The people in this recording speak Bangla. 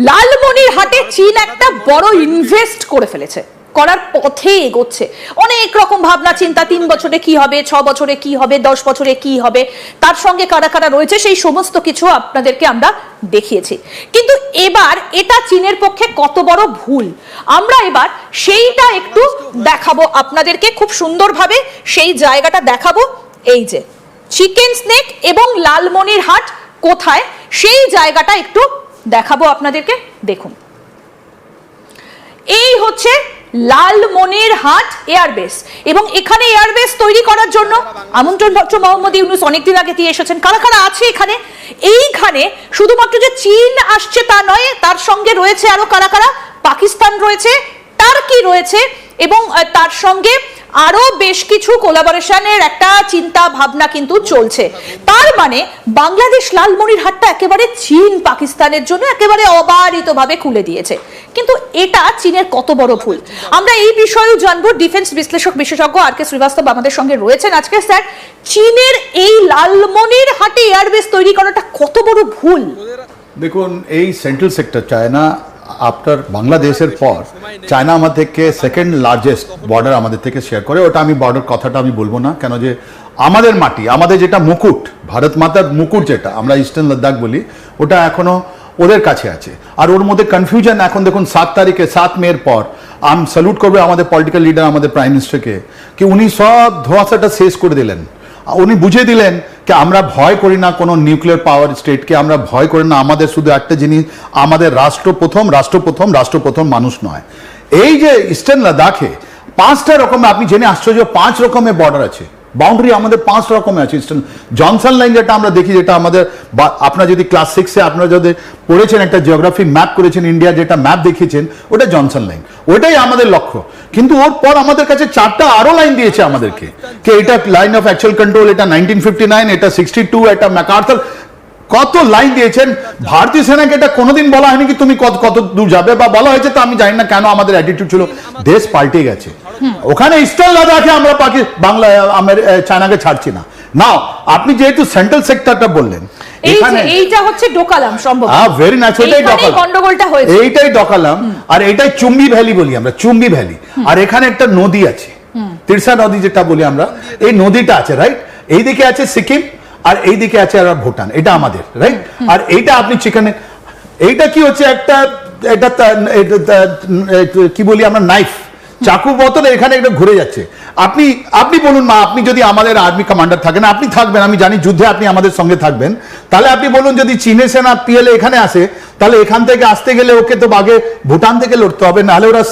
লালমনিরহাটে চীন একটা বড় ইনভেস্ট করে ফেলেছে, করার পথে এগোচ্ছে। অনেক রকম ভাবনা চিন্তা, 3 বছরে কি হবে, 6 বছরে কি হবে, 10 বছরে কি হবে, তার সঙ্গে কারা কারা রয়েছে সেই সমস্ত কিছু আপনাদেরকে আমরা দেখিয়েছি। কিন্তু এবার এটা চীনের পক্ষে কত বড় ভুল, আমরা এবার সেইটা একটু দেখাবো আপনাদেরকে, খুব সুন্দরভাবে সেই জায়গাটা দেখাবো। এই যে চিকেন স্নেক এবং লালমনিরহাট কোথায়, সেই জায়গাটা একটু দেখাবো আপনাদেরকে। দেখুন, এই হচ্ছে লালমনিরহাট এয়ারবেস, এবং এখানে এয়ারবেস তৈরি করার জন্য আমন্ত্রণপত্র মোহাম্মদ ইউনূস অনেকদিন আগে দিয়ে এসেছেন। কারা কারা আছে এখানে? এইখানে শুধুমাত্র যে চীন আসছে তা নয়, তার সঙ্গে রয়েছে আরো কারা কারা, পাকিস্তান রয়েছে, টার্কি রয়েছে, এবং তার সঙ্গে আরো বেশ কিছু কোলাবোরেশনের একটা চিন্তা ভাবনা কিন্তু চলছে। তার মানে বাংলাদেশ লালমনিরহাটটা একেবারে চীন পাকিস্তানের জন্য একেবারে অবারিতভাবে খুলে দিয়েছে। কিন্তু এটা চীনের কত বড় ভুল, আমরা এই বিষয়েও জানবো। ডিফেন্স বিশ্লেষক বিশেষজ্ঞ আর কে শ্রীবাস্তব আমাদের সঙ্গে রয়েছেন আজকে। স্যার, চীনের এই লালমনিরহাটে এয়ারবেস তৈরি করাটা কত বড় ভুল? দেখুন, এই সেন্ট্রাল সেক্টর চায়না আফটার বাংলাদেশের পর চায়না আমাদের থেকে সেকেন্ড লার্জেস্ট বর্ডার আমাদের থেকে শেয়ার করে। ওটা আমি বর্ডার কথাটা আমি বলবো না, কেন যে আমাদের মাটি, আমাদের যেটা মুকুট, ভারত মাতার মুকুট যেটা আমরা ইস্টার্ন লাদাখ বলি, ওটা এখনো ওদের কাছে আছে। আর ওর মধ্যে কনফিউশন এখন দেখুন, 7 তারিখে 7 মের পর আমি স্যালুট করবে আমাদের পলিটিক্যাল লিডার, আমাদের প্রাইম মিনিস্টারকে, কি উনি সব ধোঁয়াশাটা শেষ করে দিলেন। উনি বুঝিয়ে দিলেন যে আমরা ভয় করি না কোনো নিউক্লিয়ার পাওয়ার স্টেটকে, আমরা ভয় করি না। আমাদের শুধু একটা জিনিস, আমাদের রাষ্ট্র প্রথম মানুষ নয়। এই যে ইস্টার্ন লাদাখে 5টা রকমের, আপনি জেনে আশ্চর্য, 5 রকমের বর্ডার আছে, বাউন্ডারি আমাদের 5 রকমের আছে। ইস্টার্ন জনসন লাইন যেটা আমরা দেখি, যেটা আমাদের, আপনারা যদি ক্লাস 6-এ আপনারা যদি পড়েছেন, একটা জিওগ্রাফি ম্যাপ করেছেন ইন্ডিয়া, যেটা ম্যাপ দেখিয়েছেন, ওটা জনসন লাইন, ওটাই আমাদের লক্ষ্য। কিন্তু ওর পর আমাদের কাছে 4টা আরো লাইন দিয়েছে আমাদেরকে, যে এটা লাইন অফ অ্যাকচুয়াল কন্ট্রোল, এটা 1959, এটা 62, এটা ম্যাকার্থার, কত লাইন দিয়েছেন। ভারতীয় সেনাকে এটা কোনোদিন বলা হয়নি কি তুমি কত দূর যাবে, বা বলা হয়েছে তো আমি জানি না কেন, আমাদের অ্যাটিটিউড ছিল। দেশ পাল্টে গেছে। ওখানে ইস্টার্ন লাদাখে আমরা বাংলা চায়নাকে ছাড়ছি না। নাও আপনি যেহেতু সেন্ট্রাল সেক্টরটা বললেন, এইটা হচ্ছে ডোকালাম, সম্ভব ভেরি নাইস, ওইটাই গন্ডগোলটা হয়েছে, এইটাই ডোকালাম। আর এইটাই চুম্বি ভ্যালি বলি আমরা, চুম্বি ভ্যালি। আর এখানে একটা নদী আছে, তিরসা নদী যেটা বলি আমরা, এই নদীটা আছে, রাইট? এইদিকে আছে সিকিম, আর এইদিকে আছে আর ভুটান, এটা আমাদের, রাইট? আর এইটা আপনি চিকেন, এইটা কি হচ্ছে, একটা এটা কি বলি আমরা, নাইফ, চাকু বোতলে এখানে একটা ঘুরে যাচ্ছে। আপনি বলুন মা, আপনি যদি আমাদের আর্মি কমান্ডার থাকেন, আপনি থাকবেন, আমি জানি যুদ্ধে আপনি আমাদের সঙ্গে থাকবেন, তাহলে আপনি বলুন, যদি চীনের সেনা পিএলএ এখানে আসে, তাহলে এখান থেকে আসতে গেলে ওকে তো আগে ভুটান থেকে লড়তে হবে, নাহলে ওরা